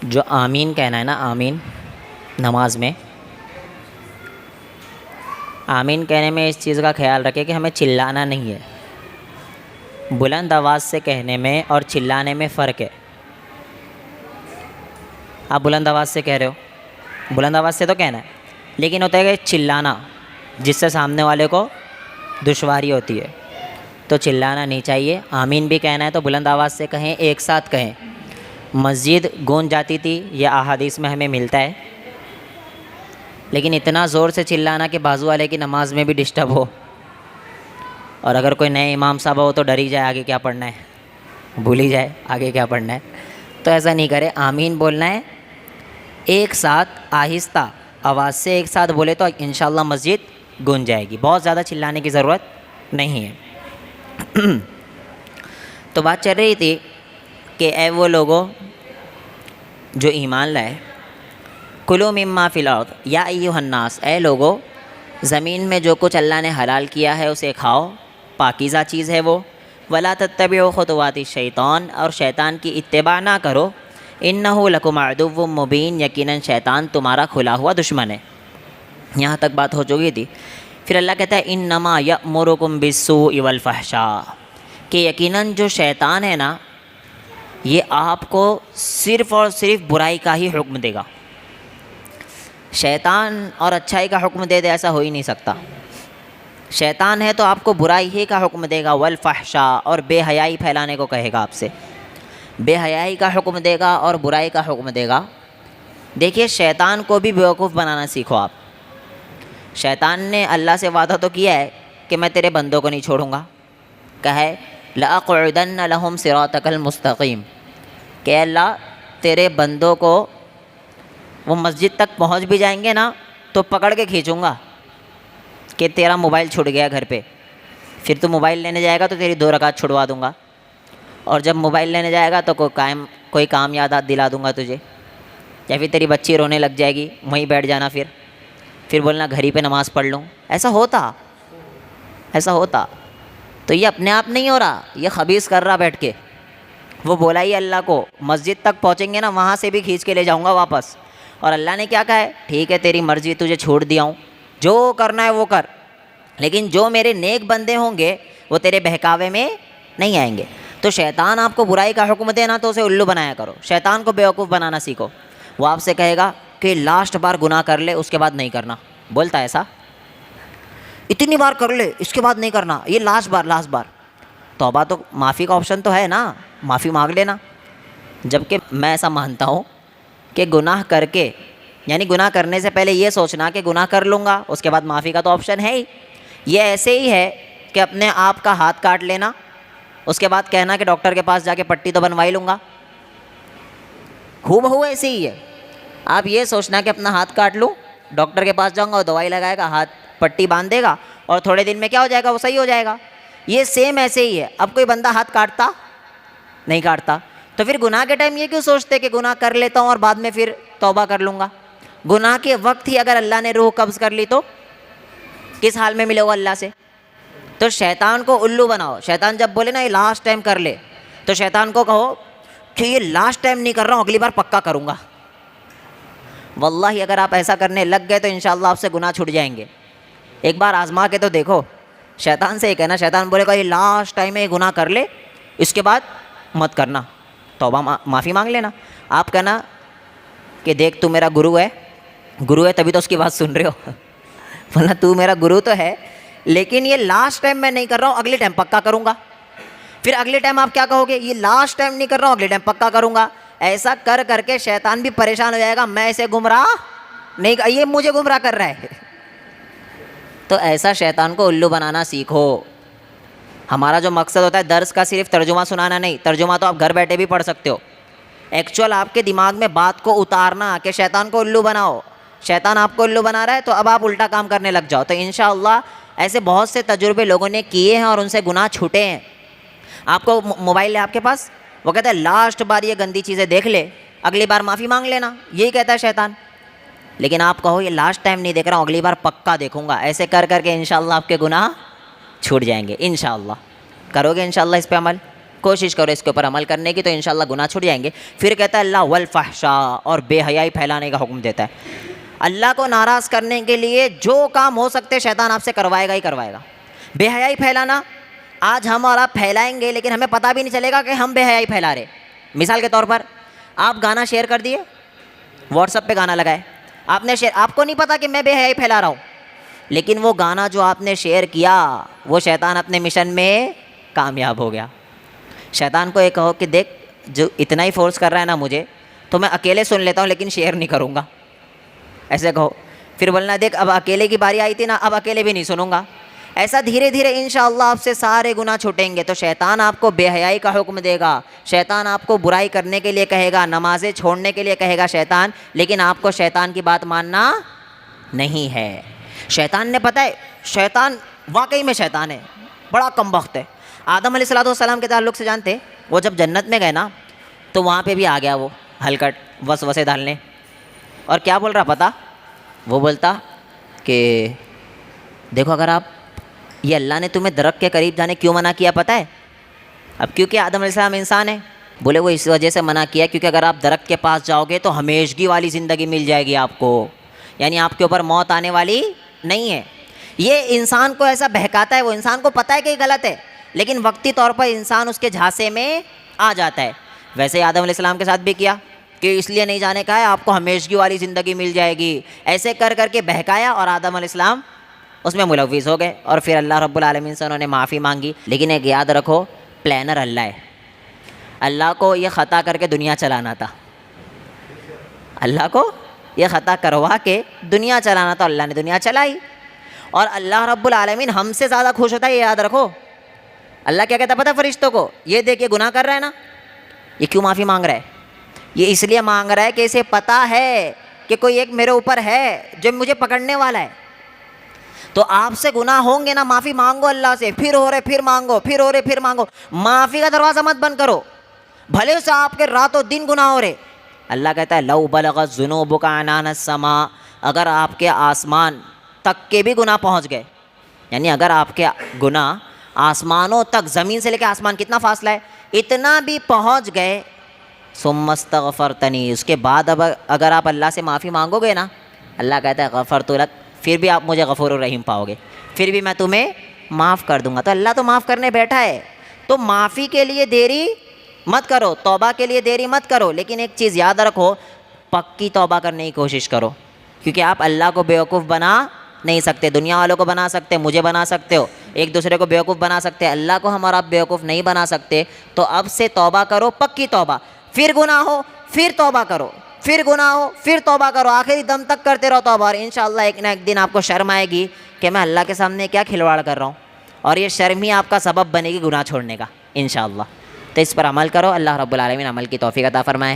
جو آمین کہنا ہے نا، آمین نماز میں، آمین کہنے میں اس چیز کا خیال رکھے کہ ہمیں چلانا نہیں ہے۔ بلند آواز سے کہنے میں اور چلانے میں فرق ہے۔ آپ بلند آواز سے کہہ رہے ہو، بلند آواز سے تو کہنا ہے، لیکن ہوتا ہے کہ چلانا جس سے سامنے والے کو دشواری ہوتی ہے، تو چلانا نہیں چاہیے۔ آمین بھی کہنا ہے تو بلند آواز سے کہیں، ایک ساتھ کہیں۔ مسجد گونج جاتی تھی، یہ احادیث میں ہمیں ملتا ہے، لیکن اتنا زور سے چلانا کہ بازو والے کی نماز میں بھی ڈسٹرب ہو، اور اگر کوئی نئے امام صاحب ہو تو ڈر ہی جائے آگے کیا پڑھنا ہے، بھول ہی جائے آگے کیا پڑھنا ہے۔ تو ایسا نہیں کرے، آمین بولنا ہے ایک ساتھ، آہستہ آواز سے ایک ساتھ بولے تو انشاءاللہ مسجد گونج جائے گی، بہت زیادہ چلانے کی ضرورت نہیں ہے۔ تو بات چل رہی تھی کہ اے وہ لوگوں جو ایمان لائے، کلوا مما فی الارض یا ایھا الناس، اے لوگو زمین میں جو کچھ اللہ نے حلال کیا ہے اسے کھاؤ، پاکیزہ چیز ہے وہ، ولا تتبعوا خطوات الشیطان، اور شیطان کی اتباع نہ کرو، انہ لکم عدو مبین، یقیناً شیطان تمہارا کھلا ہوا دشمن ہے۔ یہاں تک بات ہو چکی تھی۔ پھر اللہ کہتا ہے انما یأمرکم بالسوء والفحشاء، کہ یقیناً جو شیطان ہے نا، یہ آپ کو صرف اور صرف برائی کا ہی حکم دے گا۔ شیطان اور اچھائی کا حکم دے ایسا ہو ہی نہیں سکتا۔ شیطان ہے تو آپ کو برائی ہی کا حکم دے گا، والفحشاء، اور بے حیائی پھیلانے کو کہے گا آپ سے، بے حیائی کا حکم دے گا اور برائی کا حکم دے گا۔ دیکھیے شیطان کو بھی بیوقوف بنانا سیکھو آپ۔ شیطان نے اللہ سے وعدہ تو کیا ہے کہ میں تیرے بندوں کو نہیں چھوڑوں گا، کہے لأقعدن لهم صراطک المستقیم، کہ اللہ تیرے بندوں کو وہ مسجد تک پہنچ بھی جائیں گے نا تو پکڑ کے کھینچوں گا کہ تیرا موبائل چھوٹ گیا گھر پہ، پھر تو موبائل لینے جائے گا تو تیری 2 رکعت چھڑوا دوں گا، اور جب موبائل لینے جائے گا تو کوئی کام یاد دلا دوں گا تجھے، یا پھر تیری بچی رونے لگ جائے گی، وہیں بیٹھ جانا، پھر بولنا گھر ہی پہ نماز پڑھ لوں۔ ایسا ہوتا تو یہ اپنے آپ نہیں ہو رہا، یہ خبیث کر رہا بیٹھ کے۔ وہ بولا ہی اللہ کو مسجد تک پہنچیں گے نا، وہاں سے بھی کھینچ کے لے جاؤں گا واپس، اور اللہ نے کیا کہا ہے، ٹھیک ہے تیری مرضی، تجھے چھوڑ دیا ہوں، جو کرنا ہے وہ کر، لیکن جو میرے نیک بندے ہوں گے وہ تیرے بہکاوے میں نہیں آئیں گے۔ تو شیطان آپ کو برائی کا حکم دینا تو اسے الو بنایا کرو، شیطان کو بیوقوف بنانا سیکھو۔ وہ آپ سے کہے گا کہ لاسٹ بار گناہ کر لے اس کے بعد نہیں کرنا، بولتا ہے ایسا، اتنی بار کر لے اس کے بعد نہیں کرنا، یہ لاسٹ بار۔ توبہ تو معافی کا آپشن تو ہے نا، معافی مانگ لینا۔ جبکہ میں ایسا مانتا ہوں کہ گناہ کر کے، یعنی گناہ کرنے سے پہلے یہ سوچنا کہ گناہ کر لوں گا اس کے بعد معافی کا تو آپشن ہے ہی، یہ ایسے ہی ہے کہ اپنے آپ کا ہاتھ کاٹ لینا، اس کے بعد کہنا کہ ڈاکٹر کے پاس جا کے پٹی تو بنوائی لوں گا، ہو بہو ایسے ہی ہے۔ آپ یہ سوچنا کہ اپنا ہاتھ کاٹ لوں، ڈاکٹر کے پاس جاؤں گا، وہ دوائی لگائے گا، ہاتھ پٹی باندھ دے گا، اور تھوڑے دن میں کیا ہو جائے گا، وہ صحیح ہو جائے گا۔ یہ سیم ایسے ہی ہے۔ اب کوئی بندہ ہاتھ کاٹتا نہیں کاٹتا، تو پھر گناہ کے ٹائم یہ کیوں سوچتے کہ گناہ کر لیتا ہوں اور بعد میں پھر توبہ کر لوں گا؟ گناہ کے وقت ہی اگر اللہ نے روح قبض کر لی تو کس حال میں ملے گا اللہ سے؟ تو شیطان کو الو بناؤ۔ شیطان جب بولے نا یہ لاسٹ ٹائم کر لے، تو شیطان کو کہو کہ یہ لاسٹ ٹائم نہیں کر رہا ہوں، اگلی بار پکا کروں گا۔ واللہ اگر آپ ایسا کرنے لگ گئے تو انشاءاللہ آپ سے گناہ چھٹ جائیں گے۔ ایک بار آزما کے تو دیکھو۔ شیطان سے یہ کہنا، شیطان بولے گا یہ لاسٹ ٹائم ہے، گناہ کر لے اس کے بعد مت کرنا، توبہ معافی مانگ لینا۔ آپ کہنا کہ دیکھ تو میرا گرو ہے تبھی تو اس کی بات سن رہے ہو، ورنہ تو میرا گرو تو ہے، لیکن یہ لاسٹ ٹائم میں نہیں کر رہا ہوں، اگلے ٹائم پکا کروں گا۔ پھر اگلے ٹائم آپ کیا کہو گے، یہ لاسٹ ٹائم نہیں کر رہا ہوں، اگلے ٹائم پکا کروں گا۔ ایسا کر کر کے شیطان بھی پریشان ہو جائے گا، میں اسے گمراہ نہیں، یہ مجھے گمراہ کر رہا ہے۔ تو ایسا شیطان کو الو بنانا سیکھو۔ ہمارا جو مقصد ہوتا ہے درس کا صرف ترجمہ سنانا نہیں، ترجمہ تو آپ گھر بیٹھے بھی پڑھ سکتے ہو، ایکچوئل آپ کے دماغ میں بات کو اتارنا کہ شیطان کو الو بناؤ۔ شیطان آپ کو الو بنا رہا ہے تو اب آپ الٹا کام کرنے لگ جاؤ، تو انشاءاللہ ایسے بہت سے تجربے لوگوں نے کیے ہیں اور ان سے گناہ چھوٹے ہیں۔ آپ کو موبائل ہے آپ کے پاس، وہ کہتا ہے لاسٹ بار یہ گندی چیزیں دیکھ لے، اگلی بار معافی مانگ لینا، یہی کہتا ہے شیطان۔ لیکن آپ کہو یہ لاسٹ ٹائم نہیں دیکھ رہا ہوں، اگلی بار پکا دیکھوں گا، ایسے کر کر کے انشاءاللہ آپ کے گناہ چھوٹ جائیں گے۔ انشاءاللہ کرو گے انشاءاللہ اس پہ عمل؟ کوشش کرو اس کے اوپر عمل کرنے کی، تو انشاءاللہ گناہ چھوٹ جائیں گے۔ پھر کہتا ہے اللہ والفحشاء، اور بے حیائی پھیلانے کا حکم دیتا ہے۔ اللہ کو ناراض کرنے کے لیے جو کام ہو سکتے شیطان آپ سے کروائے گا ہی کروائے گا۔ بے حیائی پھیلانا، آج ہم اور آپ پھیلائیں گے لیکن ہمیں پتہ بھی نہیں چلے گا کہ ہم بے حیائی پھیلا رہے۔ مثال کے طور پر آپ گانا شیئر کر دیے، واٹس ایپ پہ گانا لگائے، آپ نے شیئر، آپ کو نہیں پتا کہ میں بے حیائی پھیلا رہا ہوں، لیکن وہ گانا جو آپ نے شیئر کیا وہ شیطان اپنے مشن میں کامیاب ہو گیا۔ شیطان کو یہ کہو کہ دیکھ جو اتنا ہی فورس کر رہا ہے نا مجھے، تو میں اکیلے سن لیتا ہوں لیکن شیئر نہیں کروں گا، ایسے کہو۔ پھر بولنا دیکھ اب اکیلے کی باری آئی تھی نا، اب اکیلے بھی نہیں سنوں گا۔ ایسا دھیرے دھیرے انشاءاللہ آپ سے سارے گناہ چھوٹیں گے۔ تو شیطان آپ کو بے حیائی کا حکم دے گا، شیطان آپ کو برائی کرنے کے لیے کہے گا، نمازیں چھوڑنے کے لیے کہے گا شیطان، لیکن آپ کو شیطان کی بات ماننا نہیں ہے۔ شیطان نے پتہ ہے، شیطان واقعی میں شیطان ہے، بڑا کم بخت ہے۔ آدم علیہ السلام کے تعلق سے جانتے، وہ جب جنت میں گئے نا تو وہاں پہ بھی آ گیا وہ ہلکٹ وسوسے ڈالنے، اور کیا بول رہا پتہ؟ وہ بولتا کہ دیکھو اگر آپ، یہ اللہ نے تمہیں درخت کے قریب جانے کیوں منع کیا پتہ ہے؟ اب کیونکہ آدم علیہ السلام انسان ہے، بولے وہ اس وجہ سے منع کیا کیونکہ اگر آپ درخت کے پاس جاؤ گے تو ہمیشگی والی زندگی مل جائے گی آپ کو، یعنی آپ کے اوپر موت آنے والی نہیں ہے۔ یہ انسان کو ایسا بہکاتا ہے، وہ انسان کو پتہ ہے کہ یہ غلط ہے، لیکن وقتی طور پر انسان اس کے جھانسے میں آ جاتا ہے۔ ویسے ہی آدم علیہ السلام کے ساتھ بھی کیا کہ اس لیے نہیں جانے کا ہے، آپ کو ہمیشگی والی زندگی مل جائے گی، ایسے کر کر کے بہکایا، اور آدم علیہ السلام اس میں ملوث ہو گئے، اور پھر اللہ رب العالمین سے انہوں نے معافی مانگی۔ لیکن ایک یاد رکھو، پلانر اللہ ہے، اللہ کو یہ خطا کر کے دنیا چلانا تھا، اللہ کو یہ خطا کروا کے دنیا چلانا تھا، اللہ نے دنیا چلائی، اور اللہ رب العالمین ہم سے زیادہ خوش ہوتا ہے، یہ یاد رکھو۔ اللہ کیا کہتا ہے پتہ فرشتوں کو؟ یہ دیکھ کے گناہ کر رہا ہے نا، یہ کیوں معافی مانگ رہا ہے؟ یہ اس لیے مانگ رہا ہے کہ اسے پتہ ہے کہ کوئی ایک میرے اوپر ہے جو مجھے پکڑنے والا ہے۔ تو آپ سے گناہ ہوں گے نا، معافی مانگو اللہ سے، پھر ہو رہے پھر مانگو، پھر ہو رہے پھر مانگو، معافی کا دروازہ مت بند کرو، بھلے سے آپ کے راتوں دن گناہ ہو رہے۔ اللہ کہتا ہے لو بلغت ذنوبک عنان السماء، اگر آپ کے آسمان تک کے بھی گناہ پہنچ گئے، یعنی اگر آپ کے گناہ آسمانوں تک، زمین سے لے کے آسمان کتنا فاصلہ ہے، اتنا بھی پہنچ گئے، ثم استغفرتنی، اس کے بعد اب اگر آپ اللہ سے معافی مانگو گے نا، اللہ کہتا ہے غفرت لک، پھر بھی آپ مجھے غفور الرحیم پاؤ گے، پھر بھی میں تمہیں معاف کر دوں گا۔ تو اللہ تو معاف کرنے بیٹھا ہے، تو معافی کے لیے دیری مت کرو، توبہ کے لیے دیری مت کرو، لیکن ایک چیز یاد رکھو، پکی توبہ کرنے کی کوشش کرو، کیونکہ آپ اللہ کو بیوقوف بنا نہیں سکتے، دنیا والوں کو بنا سکتے، مجھے بنا سکتے ہو، ایک دوسرے کو بیوقوف بنا سکتے، اللہ کو ہم اور آپ بیوقوف نہیں بنا سکتے۔ تو اب سے توبہ کرو، پکی توبہ، پھر گناہ ہو پھر توبہ کرو، پھر گناہ ہو پھر توبہ کرو، آخری دم تک کرتے رہو توبہ، اور انشاءاللہ ایک نہ ایک دن آپ کو شرم آئے گی کہ میں اللہ کے سامنے کیا کھلواڑ کر رہا ہوں، اور یہ شرم ہی آپ کا سبب بنے گی گناہ چھوڑنے کا انشاءاللہ۔ تو اس پر عمل کرو، اللہ رب العالمین عمل کی توفیق عطا فرمائے۔